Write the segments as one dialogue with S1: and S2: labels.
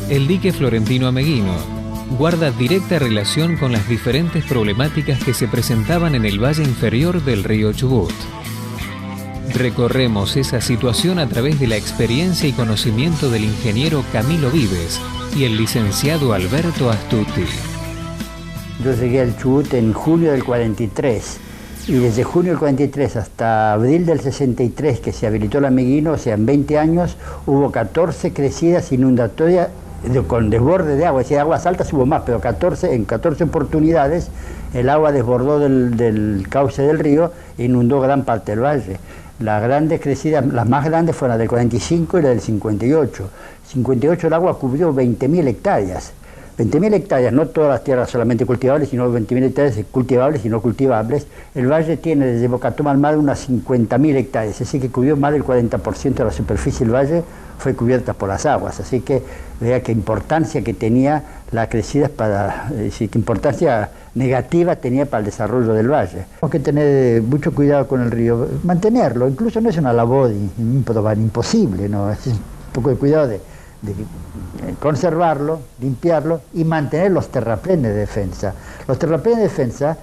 S1: El dique Florentino Ameguino guarda directa relación con las diferentes problemáticas que se presentaban en el valle inferior del río Chubut. Recorremos esa situación a través de la experiencia y conocimiento del ingeniero Camilo Vives y el licenciado Alberto Astuti.
S2: Yo llegué al Chubut en junio del 43 y desde junio del 43 hasta abril del 63 que se habilitó el Ameguino, o sea, en 20 años hubo 14 crecidas inundatorias con desborde de agua, es decir, aguas altas hubo más, pero en 14 oportunidades el agua desbordó del cauce del río e inundó gran parte del valle. Las grandes crecidas, las más grandes fueron la del 45 y la del 58. 58 el agua cubrió 20.000 hectáreas. 20.000 hectáreas, no todas las tierras solamente cultivables, sino 20.000 hectáreas cultivables y no cultivables. El valle tiene desde Bocatoma al mar unas 50.000 hectáreas, es decir, que cubrió más del 40% de la superficie del valle fue cubierta por las aguas. Así que vea qué importancia que tenía la crecida qué importancia negativa tenía para el desarrollo del valle. Tenemos que tener mucho cuidado con el río, mantenerlo, incluso no es una labor imposible, ¿no? Es un poco de cuidado de conservarlo, limpiarlo y mantener los terraplenes de defensa. Los terraplenes de defensa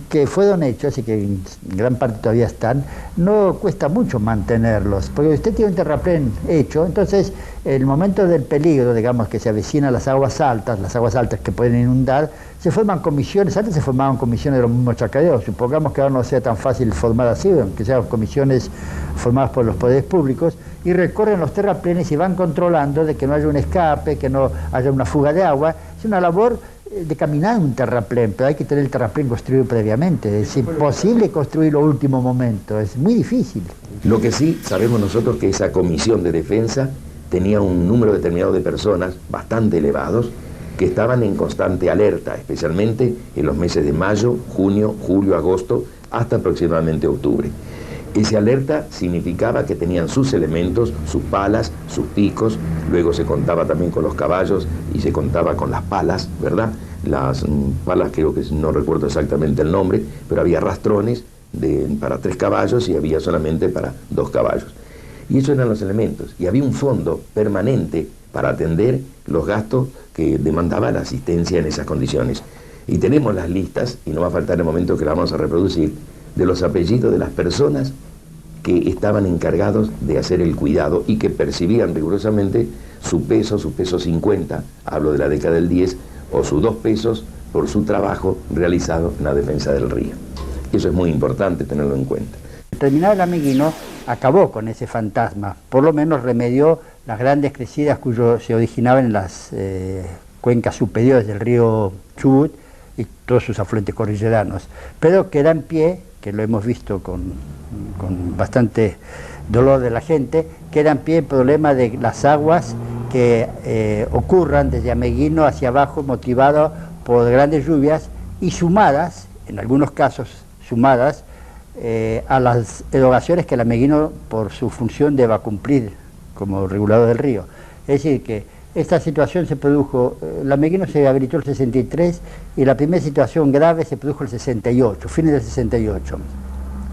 S2: que fueron hechos y que en gran parte todavía están, no cuesta mucho mantenerlos, porque usted tiene un terraplén hecho, entonces el momento del peligro, digamos, que se avecinan las aguas altas que pueden inundar, se forman comisiones. Antes se formaban comisiones de los mismos chacareros, supongamos que ahora no sea tan fácil formar así, aunque sean comisiones formadas por los poderes públicos, y recorren los terraplenes y van controlando de que no haya un escape, que no haya una fuga de agua. Es una labor de caminar un terraplén, pero hay que tener el terraplén construido previamente. Es imposible construirlo a último momento, es muy difícil.
S3: Lo que sí sabemos nosotros que esa comisión de defensa tenía un número determinado de personas bastante elevados que estaban en constante alerta, especialmente en los meses de mayo, junio, julio, agosto, hasta aproximadamente octubre. Esa alerta significaba que tenían sus elementos, sus palas, sus picos, luego se contaba también con los caballos y se contaba con las palas, ¿verdad? Las palas, creo que no recuerdo exactamente el nombre, pero había rastrones para 3 caballos y había solamente para 2 caballos. Y esos eran los elementos. Y había un fondo permanente para atender los gastos que demandaba la asistencia en esas condiciones. Y tenemos las listas, y no va a faltar el momento que la vamos a reproducir, de los apellidos de las personas que estaban encargados de hacer el cuidado y que percibían rigurosamente su peso 50, hablo de la década del 10, o sus 2 pesos por su trabajo realizado en la defensa del río. Eso es muy importante tenerlo en cuenta.
S2: Terminado el Ameguino, acabó con ese fantasma, por lo menos remedió las grandes crecidas se originaban en las cuencas superiores del río Chubut y todos sus afluentes cordilleranos, pero queda en pie, que lo hemos visto con bastante dolor de la gente, queda en pie el problema de las aguas que ocurran desde Ameguino hacia abajo, motivado por grandes lluvias y sumadas, en algunos casos sumadas, a las erogaciones que el Ameguino por su función deba cumplir como regulador del río. Es decir, que esta situación se produjo, el Ameguino se habilitó el 63 y la primera situación grave se produjo el 68, fines del 68.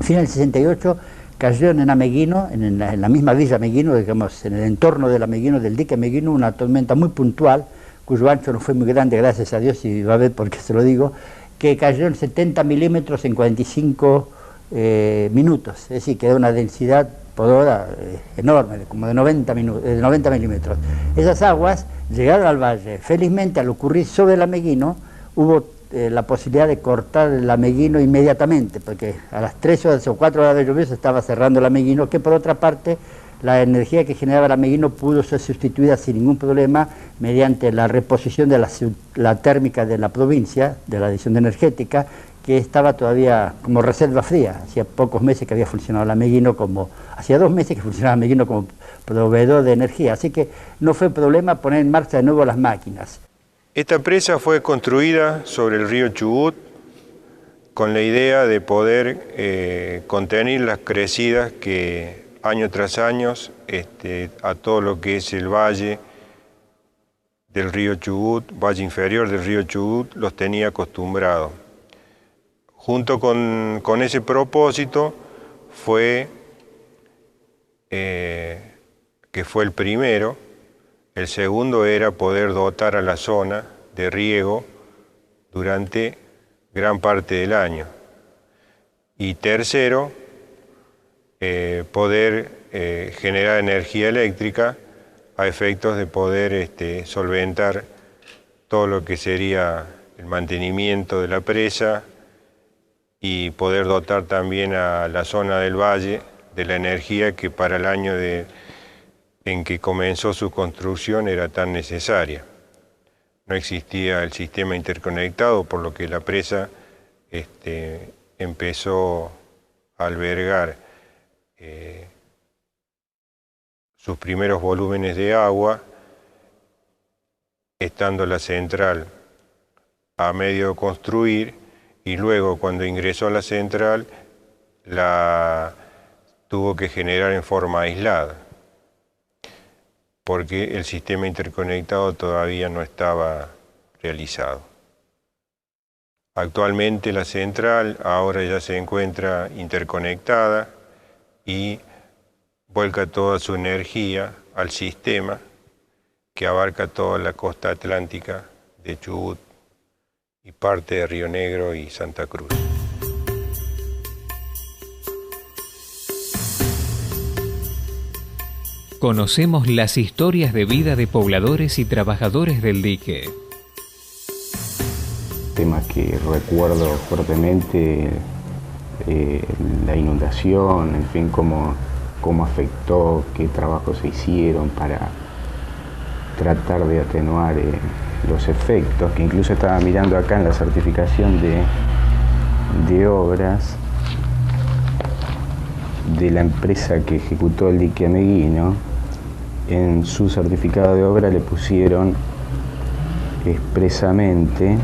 S2: Fines del 68 cayeron en Ameguino, en la misma villa Ameguino, digamos, en el entorno del Ameguino, del dique Ameguino, una tormenta muy puntual, cuyo ancho no fue muy grande, gracias a Dios, y va a ver por qué se lo digo, que cayó en 70 milímetros en 45 minutos, es decir, que da una densidad por hora enorme, como de 90 milímetros. Esas aguas llegaron al valle. Felizmente, al ocurrir sobre el Ameguino, hubo la posibilidad de cortar el Ameguino inmediatamente, porque a las 3 horas o 4 horas de lluvia se estaba cerrando el Ameguino, que por otra parte la energía que generaba el Ameguino pudo ser sustituida sin ningún problema mediante la reposición de la térmica de la provincia, de la dirección energética, que estaba todavía como reserva fría. Hacía pocos meses que había funcionado el Ameguino hacía 2 meses que funcionaba el Ameguino como proveedor de energía, así que no fue problema poner en marcha de nuevo las máquinas.
S4: Esta presa fue construida sobre el río Chubut con la idea de poder contener las crecidas que año tras año a todo lo que es el valle del río Chubut, valle inferior del río Chubut, los tenía acostumbrados. Junto con ese propósito fue que fue el primero. El segundo era poder dotar a la zona de riego durante gran parte del año. Y tercero, poder generar energía eléctrica a efectos de poder solventar todo lo que sería el mantenimiento de la presa y poder dotar también a la zona del valle de la energía que para el año en que comenzó su construcción era tan necesaria. No existía el sistema interconectado, por lo que la presa empezó a albergar sus primeros volúmenes de agua, estando la central a medio de construir, y luego cuando ingresó a la central la tuvo que generar en forma aislada, porque el sistema interconectado todavía no estaba realizado. Actualmente la central ahora ya se encuentra interconectada y vuelca toda su energía al sistema que abarca toda la costa atlántica de Chubut y parte de Río Negro y Santa Cruz.
S1: Conocemos las historias de vida de pobladores y trabajadores del dique.
S5: Tema que recuerdo fuertemente, la inundación, en fin, cómo afectó, qué trabajos se hicieron para tratar de atenuar los efectos, que incluso estaba mirando acá en la certificación de obras de la empresa que ejecutó el dique Ameguino. En su certificado de obra le pusieron expresamente: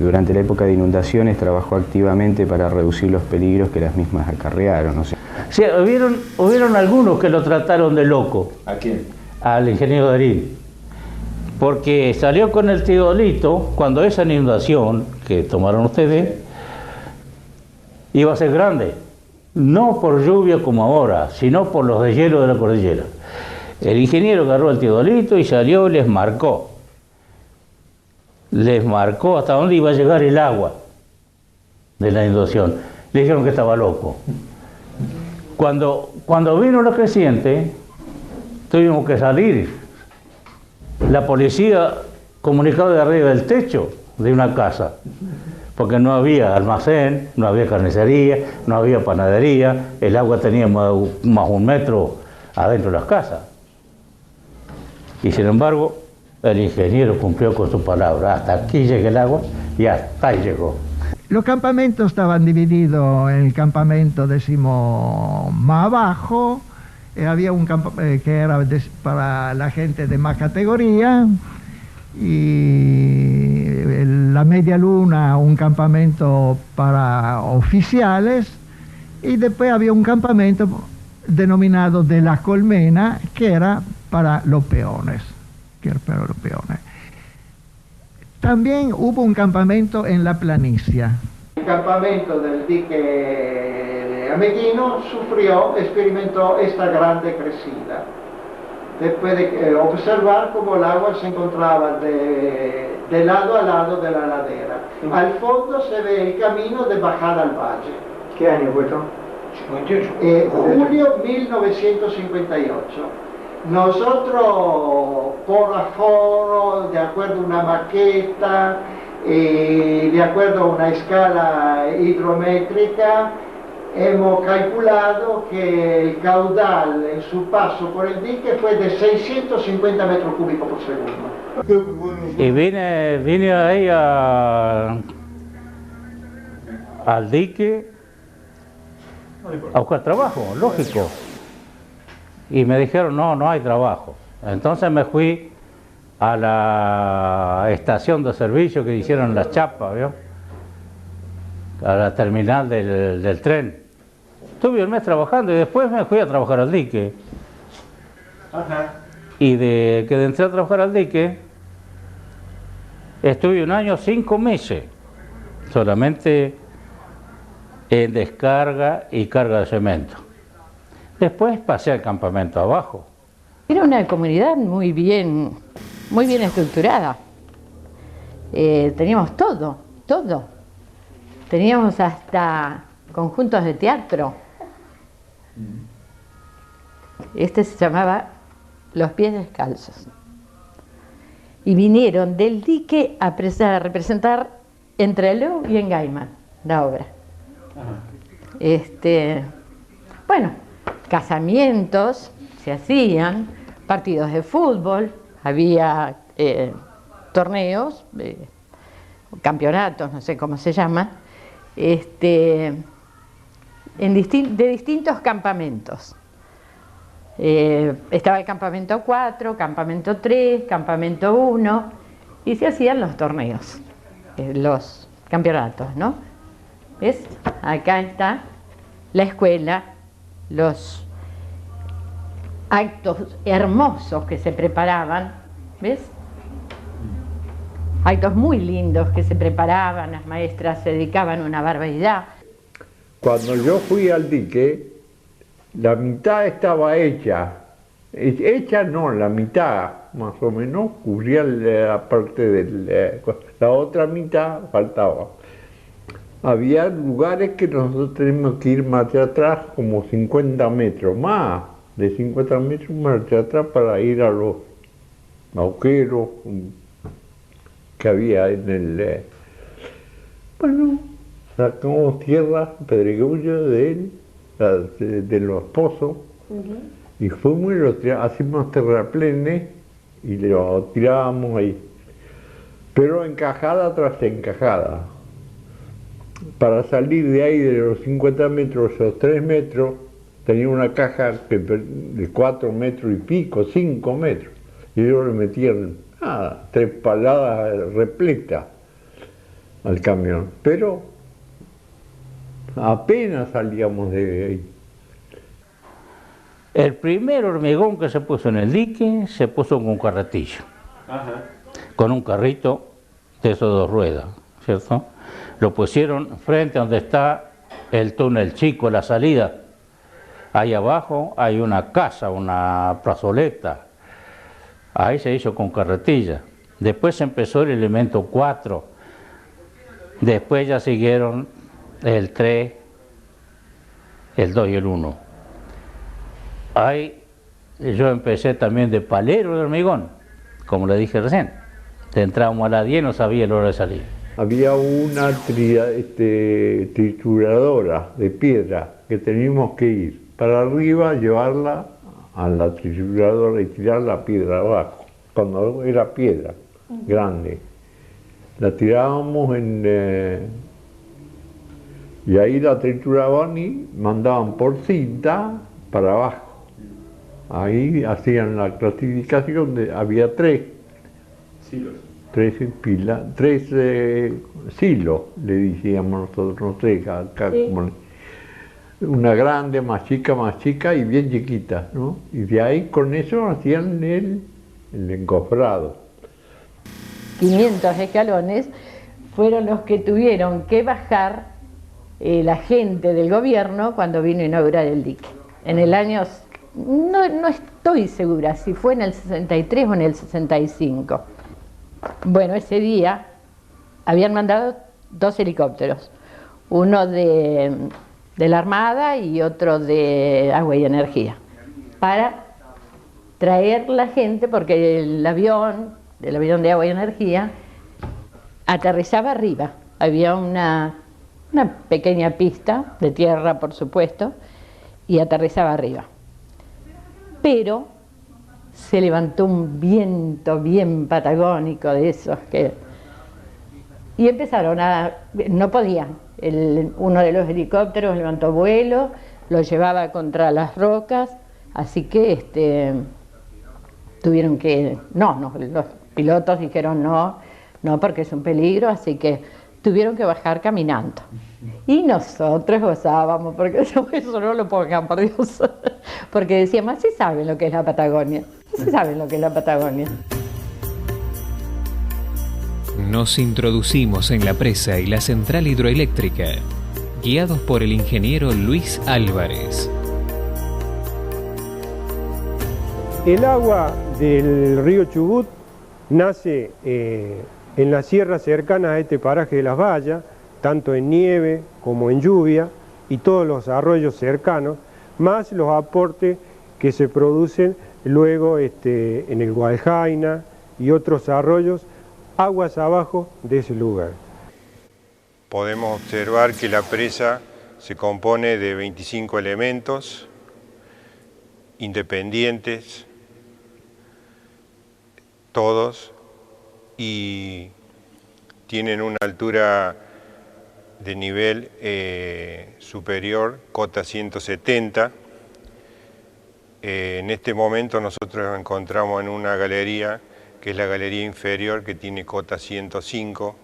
S5: durante la época de inundaciones trabajó activamente para reducir los peligros que las mismas acarrearon. O sea,
S6: sí, hubieron algunos que lo trataron de loco.
S3: ¿A quién?
S6: Al ingeniero Darín. Porque salió con el teodolito cuando esa inundación que tomaron ustedes iba a ser grande. No por lluvia como ahora, sino por los deshielos de la cordillera. El ingeniero agarró el teodolito y salió y les marcó. Les marcó hasta dónde iba a llegar el agua de la inundación. Le dijeron que estaba loco. Cuando vino la creciente, tuvimos que salir. La policía comunicó de arriba del techo de una casa, porque no había almacén, no había carnicería, no había panadería, el agua tenía más 1 metro adentro de las casas. Y sin embargo, el ingeniero cumplió con su palabra. Hasta aquí llega el agua y hasta ahí llegó.
S7: Los campamentos estaban divididos en el campamento, decimos, más abajo. Había un campamento que era para la gente de más categoría, y la Media Luna, un campamento para oficiales, y después había un campamento denominado de la Colmena, que era para los peones. También hubo un campamento en la planicie. El campamento del dique Ameguino experimentó esta grande crecida. Después de observar cómo el agua se encontraba de lado a lado de la ladera. Al fondo se ve el camino de bajar al valle.
S2: ¿Qué año fue esto?
S7: 58. Julio 1958. Nosotros, por aforo, de acuerdo a una maqueta, de acuerdo a una escala hidrométrica, hemos calculado que el caudal en su paso por el dique fue de 650 metros cúbicos por segundo.
S6: Y vine ahí al dique a buscar trabajo, lógico. Y me dijeron, no hay trabajo. Entonces me fui a la estación de servicio que hicieron las chapas, ¿vio? A la terminal del tren. Estuve un mes trabajando y después me fui a trabajar al dique.
S7: Ajá.
S6: Y de que entré a trabajar al dique, estuve 1 año 5 meses, solamente en descarga y carga de cemento. Después pasé al campamento abajo.
S8: Era una comunidad muy bien estructurada. Teníamos todo. Teníamos hasta conjuntos de teatro. Este se llamaba Los Pies Descalzos. Y vinieron del dique a representar en Trelew y en Gaiman la obra. Bueno, casamientos se hacían, partidos de fútbol, había torneos, campeonatos, no sé cómo se llaman, de distintos campamentos. Estaba el campamento 4, campamento 3, campamento 1, y se hacían los torneos, los campeonatos, ¿no? ¿Ves? Acá está la escuela, los actos hermosos que se preparaban, ¿ves? Actos muy lindos que se preparaban, las maestras se dedicaban una barbaridad.
S9: Cuando yo fui al dique, la mitad estaba hecha no, la mitad más o menos cubría la parte de la otra mitad faltaba. Había lugares que nosotros teníamos que ir más hacia atrás, como 50 metros, más de 50 metros más hacia atrás para ir a los agujeros que había en el... Bueno, sacamos tierra, pedregullo de los pozos, y fuimos y lo hacíamos terraplenes y lo tirábamos ahí. Pero encajada tras encajada. Para salir de ahí de los 50 metros a los 3 metros, tenía una caja de 4 metros y pico, 5 metros. Y ellos le metían 3 paladas repletas al camión. Pero apenas salíamos de ahí.
S6: El primer hormigón que se puso en el dique se puso con un carretillo. Con un carrito de esos 2 ruedas, ¿cierto? Lo pusieron frente a donde está el túnel chico, la salida. Ahí abajo hay una casa, una plazoleta. Ahí se hizo con carretilla. Después empezó el elemento 4. Después ya siguieron el 3, el 2 y el 1. Ahí yo empecé también de palero de hormigón, como le dije recién. Entrábamos a las 10 y no sabía la hora de salir.
S9: Había una trituradora de piedra que teníamos que ir para arriba, llevarla a la trituradora y tirar la piedra abajo, cuando era piedra grande. La tirábamos y ahí la trituraban y mandaban por cinta para abajo. Ahí hacían la clasificación, había 3 silos. 3 silos, le decíamos nosotros, no sé, acá sí. Como una grande, más chica y bien chiquita, ¿no? Y de ahí con eso hacían el encofrado.
S8: 500 escalones fueron los que tuvieron que bajar la gente del gobierno cuando vino a inaugurar el dique. En el año, no estoy segura si fue en el 63 o en el 65. Bueno, ese día habían mandado 2 helicópteros, uno de la Armada y otro de Agua y Energía, para traer la gente, porque el avión de Agua y Energía aterrizaba arriba. Había una pequeña pista de tierra, por supuesto, y aterrizaba arriba. Pero se levantó un viento bien patagónico de esos y empezaron no podían. Uno de los helicópteros levantó vuelo, lo llevaba contra las rocas, así que tuvieron que, los pilotos dijeron no porque es un peligro, así que tuvieron que bajar caminando. Y nosotros gozábamos, porque eso no lo pongan, por Dios, porque decíamos, sí saben lo que es la Patagonia, sí saben lo que es la Patagonia.
S1: Nos introducimos en la presa y la central hidroeléctrica, guiados por el ingeniero Luis Álvarez.
S10: El agua del río Chubut nace en las sierras cercanas a este paraje de Las Vallas, tanto en nieve como en lluvia, y todos los arroyos cercanos, más los aportes que se producen luego en el Gualjaina y otros arroyos, aguas abajo de ese lugar.
S4: Podemos observar que la presa se compone de 25 elementos independientes, todos, y tienen una altura de nivel superior, cota 170. En este momento nosotros nos encontramos en una galería, que es la galería inferior, que tiene cota 105.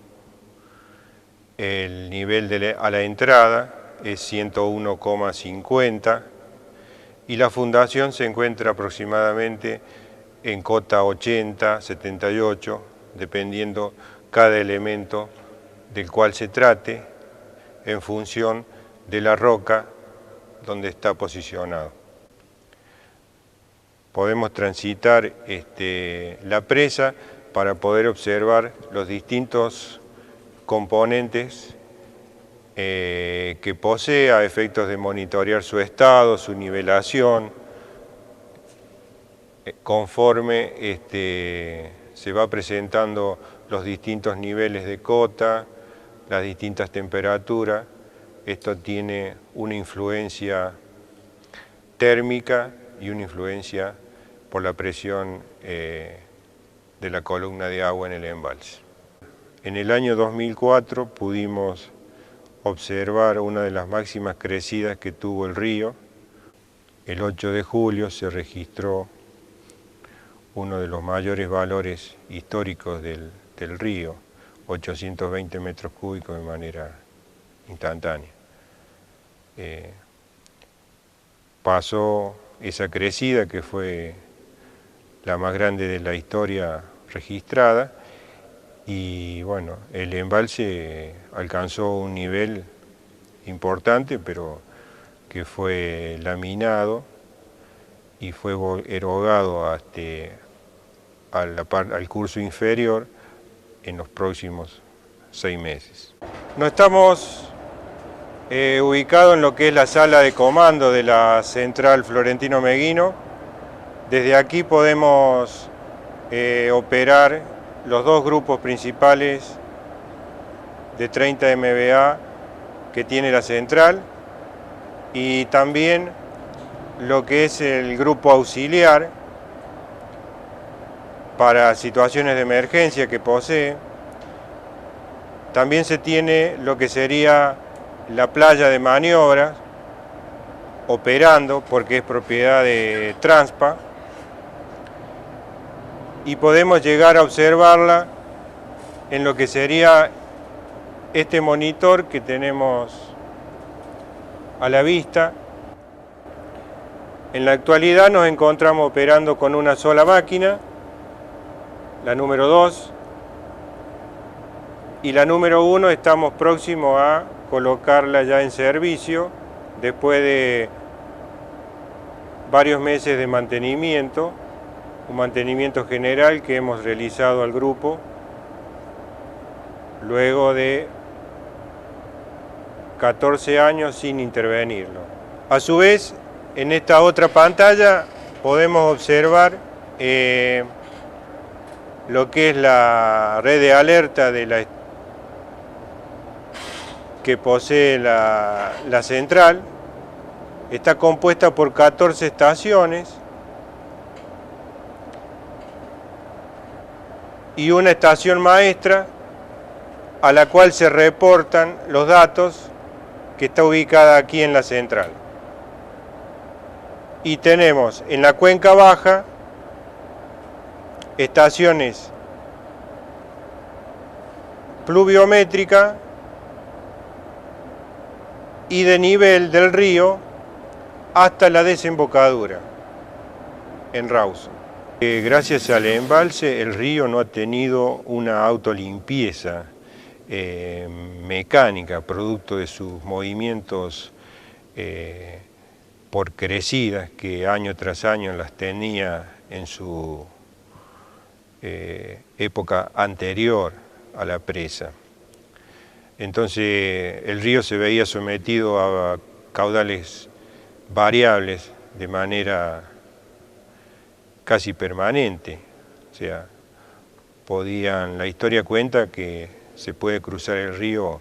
S4: El nivel a la entrada es 101,50 y la fundación se encuentra aproximadamente en cota 80, 78, dependiendo cada elemento del cual se trate en función de la roca donde está posicionado. Podemos transitar la presa para poder observar los distintos componentes que posee a efectos de monitorear su estado, su nivelación, conforme se va presentando los distintos niveles de cota, las distintas temperaturas. Esto tiene una influencia térmica y una influencia por la presión de la columna de agua en el embalse. En el año 2004 pudimos observar una de las máximas crecidas que tuvo el río. El 8 de julio se registró uno de los mayores valores históricos del río, 820 metros cúbicos de manera instantánea. Pasó esa crecida, que fue la más grande de la historia registrada, y bueno, el embalse alcanzó un nivel importante, pero que fue laminado y fue erogado al curso inferior en los próximos 6 meses. No estamos ubicados en lo que es la sala de comando de la central Florentino Meguino. Desde aquí podemos operar los dos grupos principales de 30 MVA que tiene la central, y también lo que es el grupo auxiliar para situaciones de emergencia que posee. También se tiene lo que sería la playa de maniobras operando, porque es propiedad de Transpa, y podemos llegar a observarla en lo que sería este monitor que tenemos a la vista. En la actualidad nos encontramos operando con una sola máquina, la número 2, y la número 1 estamos próximos a colocarla ya en servicio después de varios meses de mantenimiento, un mantenimiento general que hemos realizado al grupo luego de 14 años sin intervenirlo. A su vez, en esta otra pantalla podemos observar lo que es la red de alerta que posee la central. Está compuesta por 14 estaciones y una estación maestra a la cual se reportan los datos, que está ubicada aquí en la central. Y tenemos en la cuenca baja estaciones pluviométrica y de nivel del río hasta la desembocadura en Rawson. Gracias al embalse, el río no ha tenido una autolimpieza mecánica, producto de sus movimientos por crecidas que año tras año las tenía en su época anterior a la presa. Entonces el río se veía sometido a caudales variables de manera casi permanente. O sea, la historia cuenta que se puede cruzar el río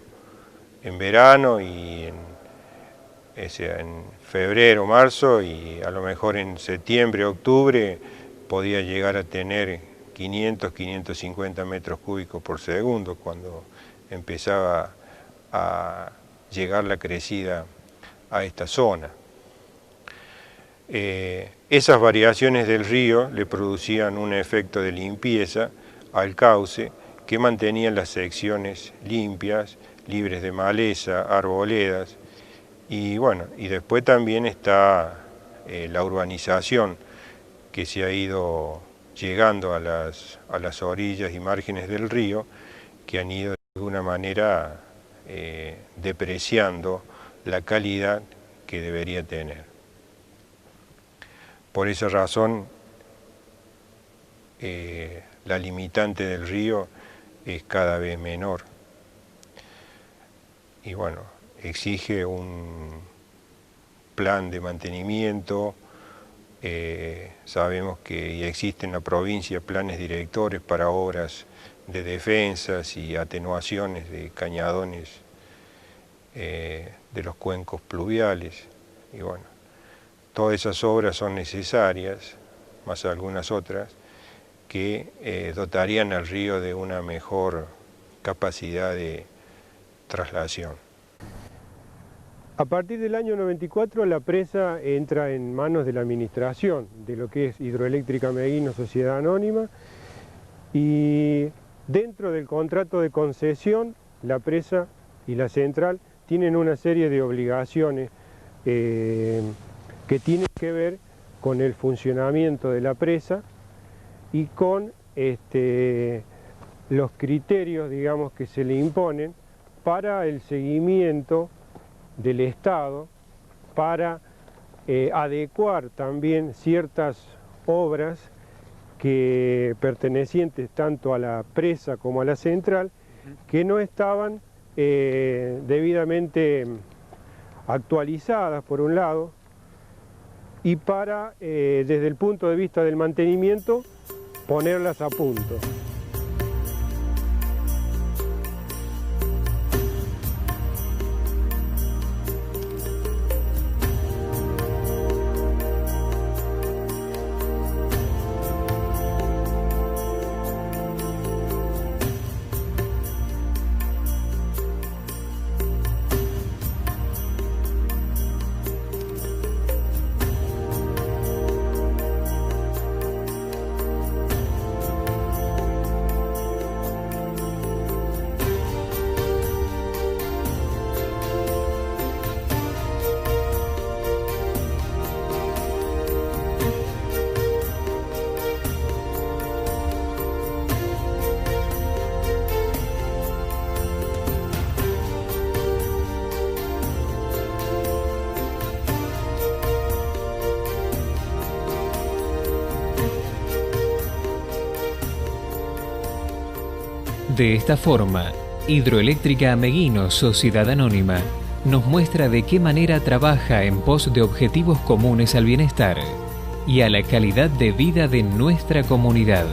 S4: en verano y en febrero, marzo, y a lo mejor en septiembre, octubre podía llegar a tener 500, 550 metros cúbicos por segundo cuando empezaba a llegar la crecida a esta zona. Esas variaciones del río le producían un efecto de limpieza al cauce que mantenían las secciones limpias, libres de maleza, arboledas, y bueno, y después también está la urbanización que se ha ido llegando a las orillas y márgenes del río, que han ido de alguna manera depreciando la calidad que debería tener. Por esa razón, la limitante del río es cada vez menor. Y bueno, exige un plan de mantenimiento. Sabemos que ya existen en la provincia planes directores para obras de defensas y atenuaciones de cañadones de los cuencos pluviales. Y bueno, todas esas obras son necesarias, más algunas otras, que dotarían al río de una mejor capacidad de traslación.
S10: A partir del año 94 la presa entra en manos de la administración de lo que es Hidroeléctrica Meguino Sociedad Anónima, y dentro del contrato de concesión la presa y la central tienen una serie de obligaciones que tienen que ver con el funcionamiento de la presa y con los criterios, digamos, que se le imponen para el seguimiento del Estado, para adecuar también ciertas obras que pertenecientes tanto a la presa como a la central, que no estaban debidamente actualizadas por un lado, y para, desde el punto de vista del mantenimiento, ponerlas a punto.
S1: De esta forma, Hidroeléctrica Meguino Sociedad Anónima nos muestra de qué manera trabaja en pos de objetivos comunes al bienestar y a la calidad de vida de nuestra comunidad.